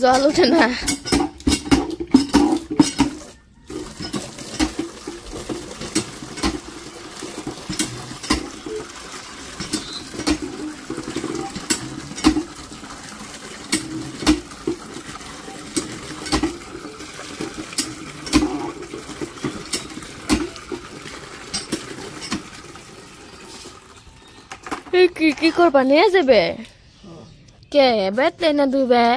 জল ওঠে না। কি করবা নিয়ে যাবে কে বেতলে না দুবে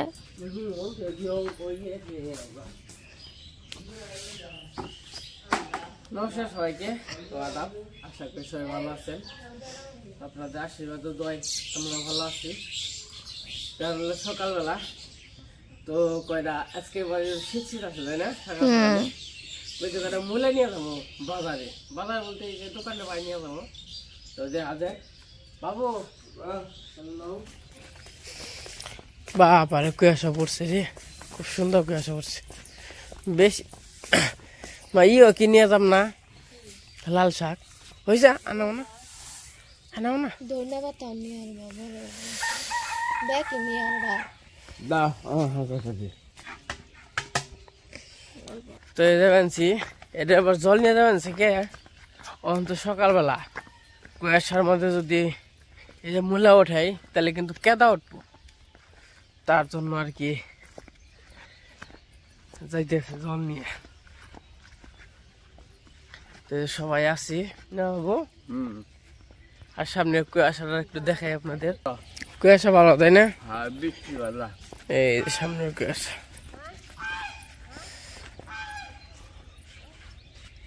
নমস্কার সবাইকে, তো আদাব। আশা করি সবাই ভালো আছেন। আপনাদের আশীর্বাদ ও দোয়ায় আমরা ভালো আছি। সকালবেলা তো কয়টা আজকে শীত আছে তাই না? ওই জায়গাটা মূলে নিয়ে যাবো বাজারে। বাজার বলতে এই যে দোকানে বাড়ি নিয়ে যাবো। তো দেখা যায় বাবু বাবারে কুয়াশা পড়ছে রে, খুব সুন্দর কুয়াশা পড়ছে। বেশি ইও কি নিয়ে যাব না, লাল শাক হয়েছে আনাও না, আনাও না। ধন্যবাদ। দেখি নিয়ে আনবা তো এই যাবেনছি, এটা আবার জল নিয়ে যাবেনছি কে অন্ত সকালবেলা কুয়াশার মধ্যে যদি এই যে মূলা ওঠাই তাহলে কিন্তু কেদা উঠবো, তার জন্য আর কি যাইতেছে জল নিয়ে। তো সবাই আসি না বাবু, আর সামনে কুয়াশাটা একটু দেখাই আপনাদের। কুয়াশা ভালো তাই না? এই সামনে কুয়াশা।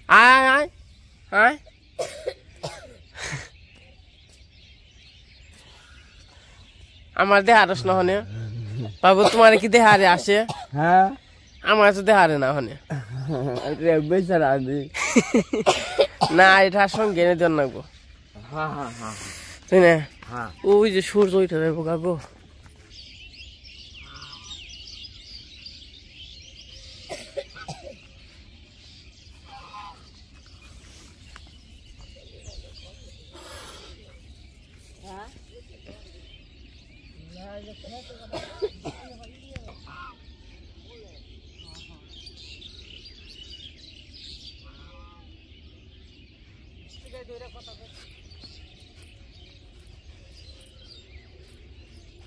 আয় আয় আয়, আমার দেহারস না হনে বাবু, তোমার কি দেহারে আসে? হ্যাঁ, আমার তো দেহারে না হনে না, এটা সঙ্গে এনে দেন না গো। তাই না? ওই যে সূর্য উঠে যাবো গাবো।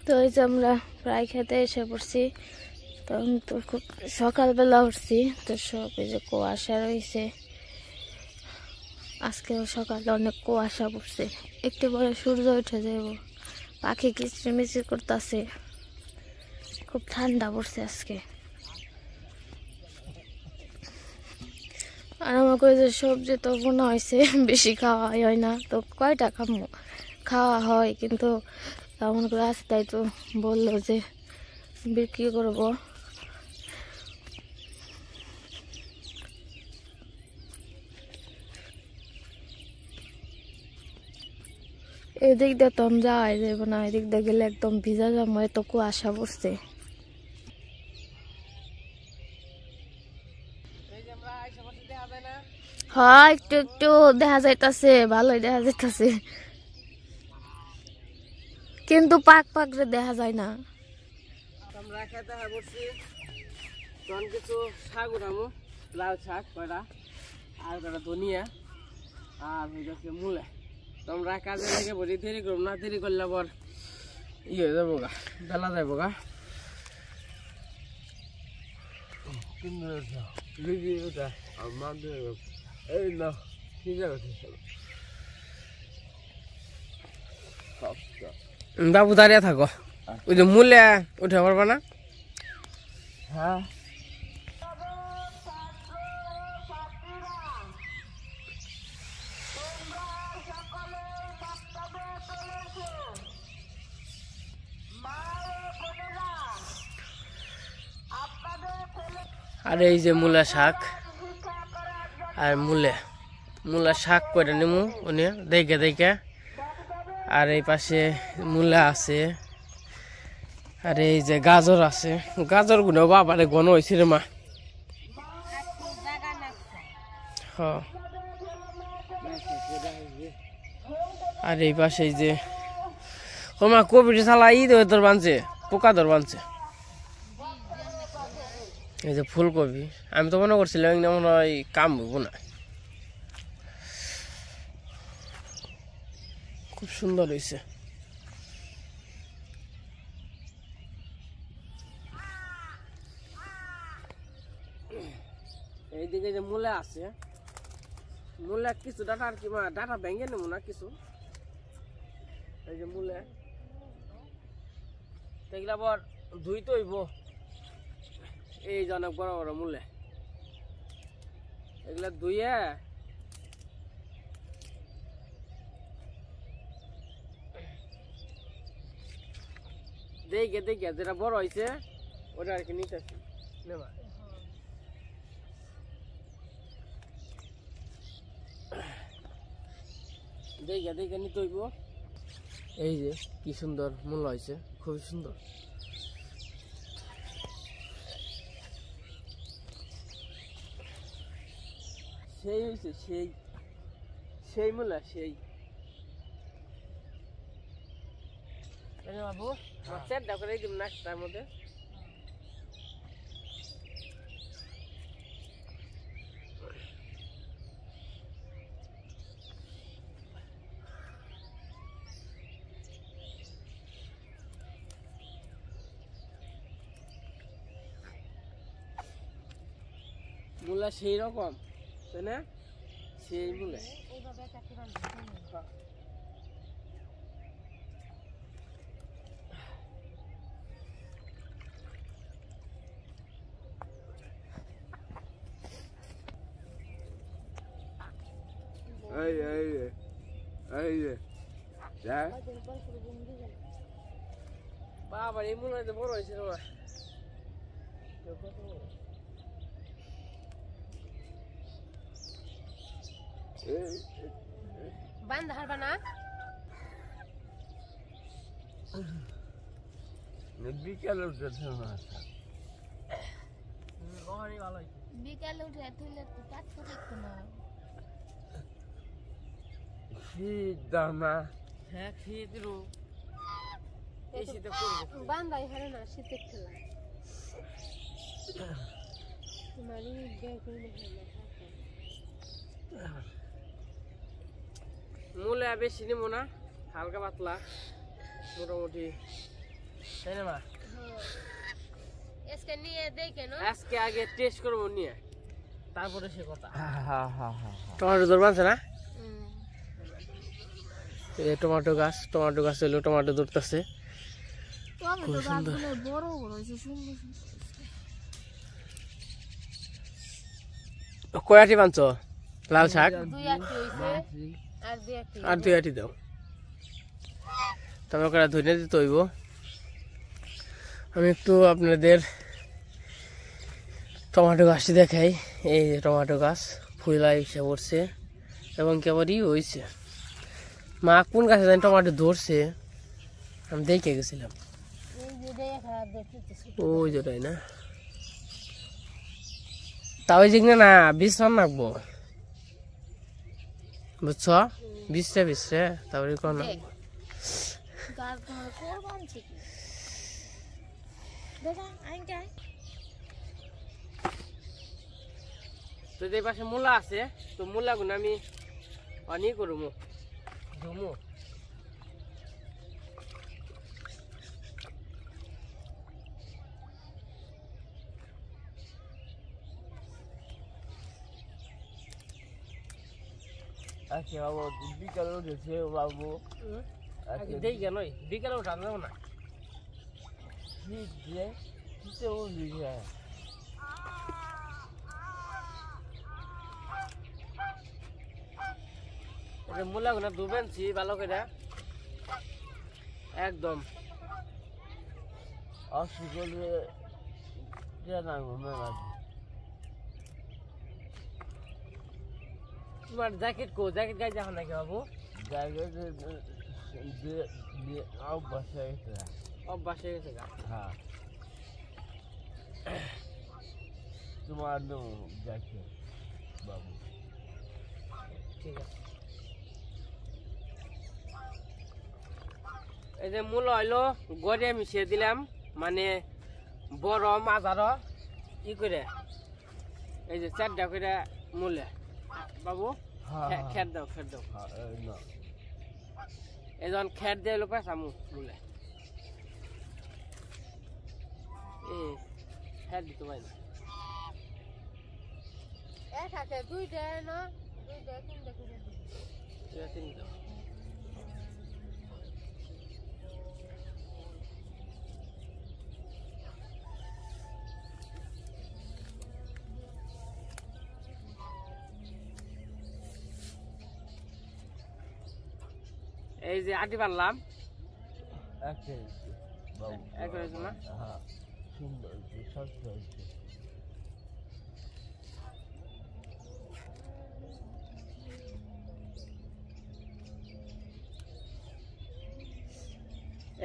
তো এই যে আমরা প্রায় খেতে এসে পড়ছি। তখন তো খুব সকালবেলা উঠছি, তো সব এই যে কুয়াশা রয়েছে। আজকেও সকালে অনেক কুয়াশা পড়ছে, একটু পরে সূর্য উঠে যাব। পাখি কিচিরমিচির করতেছে, খুব ঠান্ডা পড়ছে আজকে। আর আমাকে ওই যে সবজি তো বোনা হয়েছে, বেশি খাওয়া হয় না, তো কয়টা খাওয়া হয়, কিন্তু এমন করে আছে, তাই তো বললো যে বিক্রি করবো। এদিক দিয়ে তো আমি যাওয়াই যাবো না, এদিক দিয়ে গেলে একদম ভিজা যাবো, এত কুয়াশা পড়ছে। হ্যাঁ, একটু একটু দেখা যাইতাছে, ভালোই দেখা যাইতাছে, কিন্তু পাক পাক দেখা যায় না। আমরা খেতে বসছি, তখন কিছু শাক উঠামো, লাল শাক কয়টা, আর কয়টা ধনিয়া, আর হয়ে যাচ্ছে মূলে। তো আমরা কাজে লেগে বসি, দেরি করবো না, দেরি করলে আবার হয়ে যাবো গা, বেলা যাবো গা। বাবু দাঁড়িয়ে থাকো, ওই যে মূলে উঠে পারবা না? হ্যাঁ, আর এই যে মূলা শাক, আর মূলা শাক করে নেমু উনি দেখে দেখে। আর এই পাশে মূলা আছে, আর এই যে গাজর আছে, গাজর গুলো বাবারে ঘন হয়েছে রে মা। আর এই পাশে এই যে ও মা কবির শালা ই ধর বানছে, পোকা ধর বানছে। এই যে ফুলকপি, আমি তো মনে করছিলাম এগুলো মনে হয় কাম হইব না, খুব সুন্দর হয়েছে। এইদিকে যে মূলা আছে, মূলা কিছু ডাটা আর কি ডাটা ভেঙে নেব না কিছু, এই যে মূলা এগুলা আবার ধুইতে হইব। এই যে অনেক বড় বড় মূলা, এগুলা ধুইয়া দেখে দেখে যেটা বড় হয়েছে ওটা আর কি নিতেছি নেবা। দেখে দেখে নিতে হইব। এই যে কি সুন্দর মূলা হয়েছে, খুবই সুন্দর। সেই হয়েছে, সেই সেই মূলা সেই বাবু চেষ্টা করে দিব নাকটার মধ্যে। মূলা সেই রকম তাই না, সেই মূলা বাবা এই মূলা বড় হয়েছে না বান্ধ হারবা না বিকেলে উঠেছে না, বিকালে উঠে তুইলে তো কাজ করে একটু না শীত দাও না। হ্যাঁ শীত রু এই শীতে করবো বান্ধাই হারে না শীতের খেলা তোমারই মূলা বেশি নিব না, হালকা পাতলা মোটামুটি তাই না মা? আজকে নিয়ে দেই কেন, আজকে আগে টেস্ট করবো নিয়ে তারপরে সে কথা। টমেটো ধরবানছে না, এই টমেটো গাছ হইলো টমেটো ধরতেছে খুব সুন্দর। বড় বড় হয়েছে সুন্দর। কয়াটি বানছ লাল শাক? আর দুই আটি দাও, তবে ওরা ধরে দিতে হইব। আমি একটু আপনাদের টমেটো গাছটি দেখাই। এই যে টমেটো গাছ ফুলা এসে পড়ছে এবং কেবলই হয়েছে। মা কোন গাছে জানি টমেটো ধরছে, আমি দেখে গেছিলাম ওই যেটাই না, তাও যেগুলো না বিশ্রাম রাখবো বুঝছ, বিশ্রে তারপরে কোন তো যে পাশে মূলা আছে, তো মূলা গুলো আমি অনেক করবো ধুমো। আচ্ছা বাবু বিকালে উঠেছে বাবু, দেই কেন বিকালে উঠান যাবো না, মূলা গুলো ধুবেনছি ভালো করে একদম তোমার জ্যাকেট কো, জ্যাকেট গায়ে যাও নাকি বাবু? অভ্যাস হয়ে গেছে গা। হ্যাঁ তোমার জ্যাকেট বাবু ঠিক আছে। এই যে মূল হইলো গড়ে মিশিয়ে দিলাম, মানে বড় মাঝার ই করে এই যে 4টা করে মূলে বাবু খেত দাও এই যখন খেত দিয়ে লোক সামু মূলে খেত দিতে পারি না তিনটা এই যে আটি বানলাম না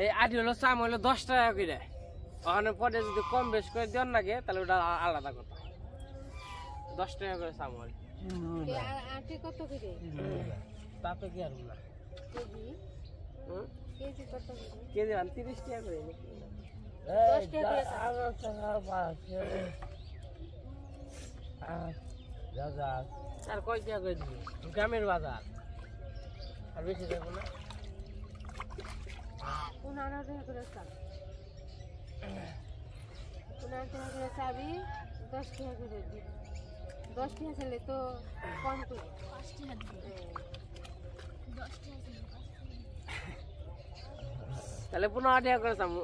এই আটি হলো চাম হলো 10 টাকা করে ওখানে পরে যদি কম বেশ করে দেন নাকি তাহলে ওটা আলাদা কথা 10 টাকা করে চাম হয় আটি কত করে তাতে কি আর না কেজি কত করে কেজি 30 টাকা করে 10 টাকা আর কয় টাকা করে দিবি গ্রামের বাজার আর বেশি দেবো না 15 টাকা করে চাল 15 টাকা করে চাবি 10 টাকা করে দিবি 10 টাকা চলে তো কম করে 5 টাকা দিবি 10 টাকা তাহলে 15 টাকা করে চামু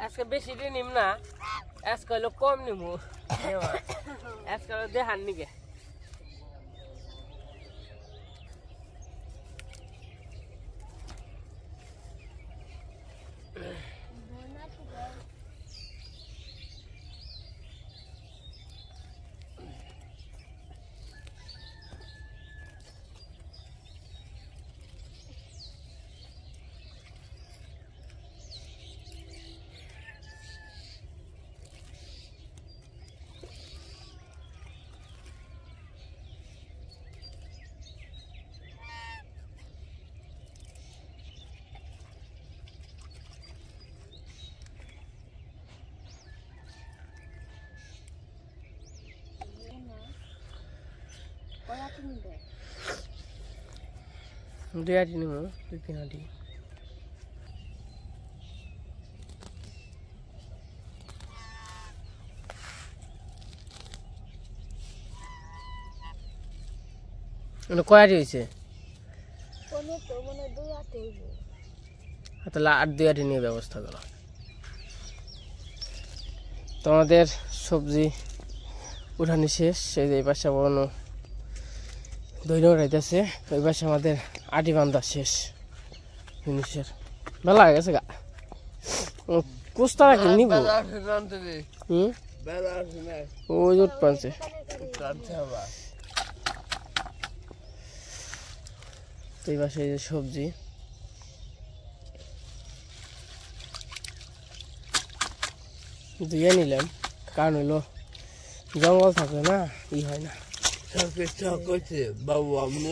আজকে বেশি দিন নিম না আজকে হলো কম নিমু আজকে হলো দেখান নিকে দুই আটি নিব 2-3 আটি কয় আটি হয়েছে তাহলে আর 2 আটি নিয়ে ব্যবস্থা করো তোমাদের সবজি উঠানি শেষ সেই যে পাশে বড় দইটাও রাইতেছে ওই পাশে আমাদের আটি বান্ধা শেষ জিনিসের বেলা হয়ে গেছে গা কুস্তা রাখি নিব ওই জোট পানছে এই পাশে এই যে সবজি ধুয়ে নিলাম কারণ হইলো জঙ্গল থাকলে না ই হয় না বাবু আপনি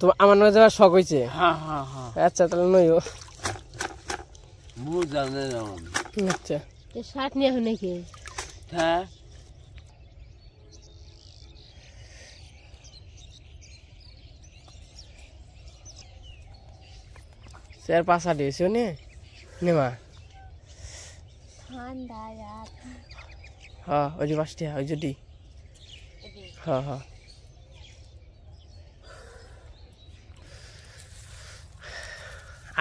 তো আমার নয় যাওয়ার শখ হয়েছে আচ্ছা তাহলে নইও আচ্ছা শার্ট নিয়ে হয় নাকি হ্যাঁ স্যার 5 আটি হয়েছে নেমা ঠান্ডা হ্যাঁ ওই যে 5 টাকা ওই যদি হ্যাঁ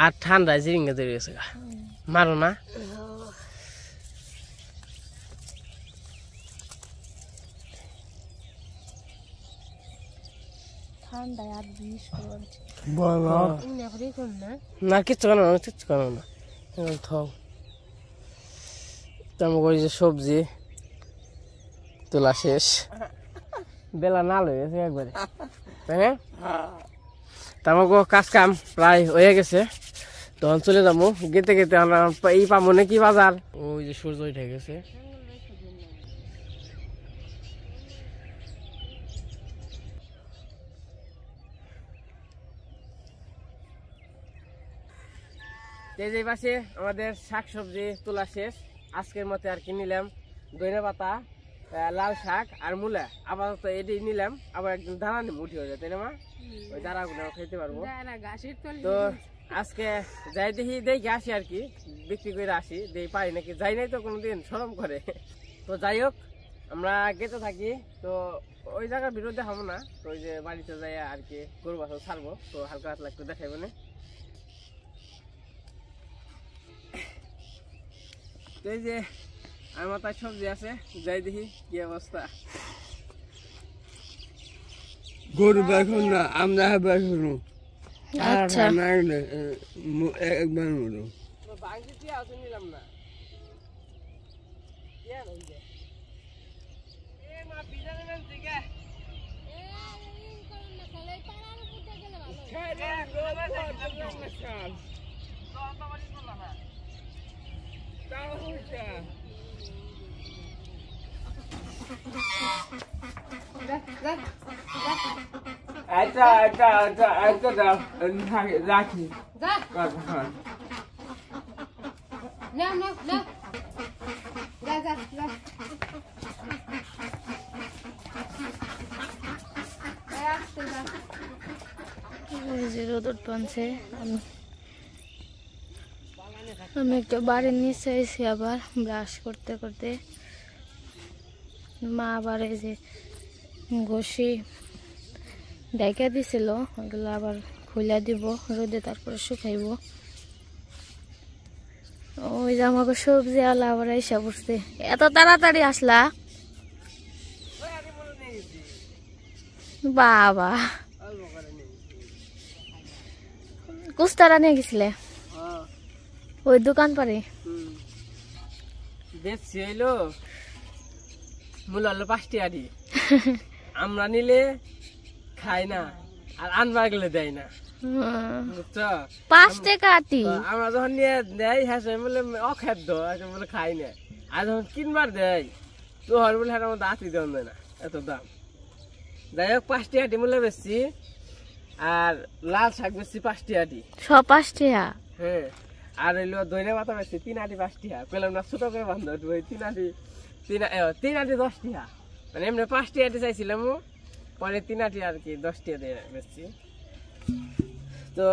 আর ঠান্ডা জিরিঙ্গা তৈরি গেছে মারো না ঠান্ডা আর 20 না কিচ্ছু কেন না থাও তেমন করে যে সবজি তোলা শেষ বেলা না লয়েছে একবারে তাই না তামাকে কাজ কাম প্রায় হয়ে গেছে তখন চলে যাবো গেতে গেতে এই পাবো নাকি বাজার ওই যে সূর্য উঠে গেছে এই পাশে আমাদের শাকসবজি তোলা শেষ। আজকের মতে আর কি নিলাম ধনে পাতা, লাল শাক আর মূলা। আপাতত এটি নিলাম, আবার একদিন দানা নিয়ে উঠি হয়ে যায়, তাই না মা? ওই দানাগুলো খেতে পারবো। তো আজকে যাই দেখি আসি আর কি, বিক্রি করে আসি, দেখি পাই নাকি। যাই নাই তো কোনোদিন, শরম করে। তো যাই হোক, আমরা গেতে থাকি। তো ওই জায়গার ভিডিও দেখাবো না, তো ওই যে বাড়িতে যাই আর কি গরু বাছর ছাড়বো, তো হালকা হালকা একটু দেখাইবো না। তো এই যে আমার মাথায় সবজি আছে, যাই দেখি কি অবস্থা। গরু বেসন না, আমরা বেসন আচ্ছা একবার মতো নিলাম না। রাখি রোদ টানছে। আমি একটু বাড়ির নিচে এসেছি, আবার ব্রাশ করতে করতে। মা আবার এই যে ঘষি ডেকে দিছিল, ওগুলো আবার খুলে দিব রোদে, তারপরে শুকাইব। ওই যে আমাকে সবজি আলা আবার এসে বসছে। এত তাড়াতাড়ি আসলা বাবা? কুস্তারা নিয়ে গেছিলে ওই দোকান পারে? বেশি হইলো মূল হলো 5 টাকা দি। আমরা নিলে খাই না, আর আনবার গেলে দেয় না, বুঝছো? 5 টাকা আটি। আমরা যখন নিয়ে দেয় হ্যাঁ বলে অখাদ্য বলে খাই না, আর যখন কিনবার দেয় তো হর বলে হ্যাঁ আমাদের আতি দেওয়া যায় না, এত দাম। যাই হোক 5 টাকা আটি মূল্য বেশি, আর লাল শাক বেশি 5 টাকা আটি, সব 5 টাকা। হ্যাঁ, আর হইলো ধনে পাতা বেশি 3 আটি 5 টাকা। পেলাম না ছোট করে বান্ধব 3 আটি 3 আটি 10 টাকা, মানে এমনি 5 টাকা আটি চাইছিলাম, পরে 3 আটি আর কি 10 টাকা দিয়ে বেশি। তো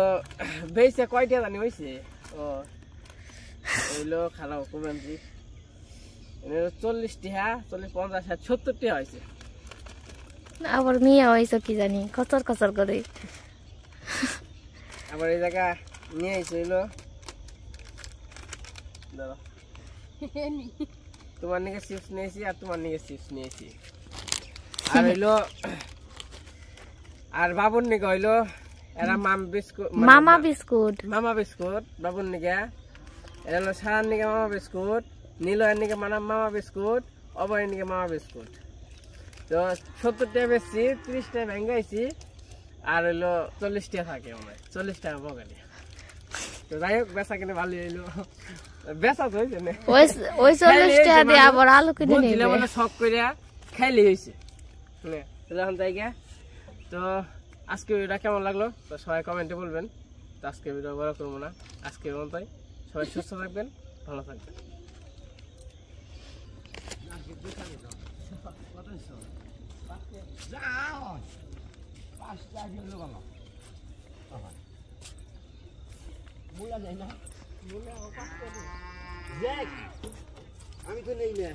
বেশি কয় টাকা জানি হয়েছে? ও হইলো খারাপ কমেন্ট্রি 40 টাকা, 40, 50, 60, 70 টাকা হয়েছে। আবার নিয়ে হয়েছে কি জানি কচর কচর করে। আবার এই জায়গা নিয়ে এসে হইলো দাঁড়া, তোমার নিকে চিপস নিয়েছি আর তোমার নিকে চিপস নিয়েছি, আর হইলো আর বাবুর নিকে হইলো এরা মামা বিস্কুট বাবুর নিকে, এরা হলো সারার নিকে মামা বিস্কুট, নীলয়ের নিকে মামা বিস্কুট, অভয়ের নিকে মামা বিস্কুট। তো 70 টাকা বেশি, 30 টাকা ভেঙ্গাইছি, আর হইলো 40 টাকা থাকে, আমার 40 টাকা পকেটে। তো যাই হোক বেচা কিনে ভালো হইলো, বেচা তো হয়েছে না, ওই 40 টাকা দিয়ে আবার আলু কিনে নিবে, মানে শখ করে খাইলে হয়েছে। এখন জায়গা তো আজকে ভিডিওটা কেমন লাগলো তো সবাই কমেন্টে বলবেন। তো আজকে ভিডিও বড় করবো না, আজকে মতোই। সবাই সুস্থ থাকবেন, ভালো থাকবেন। আমি তো নেই না।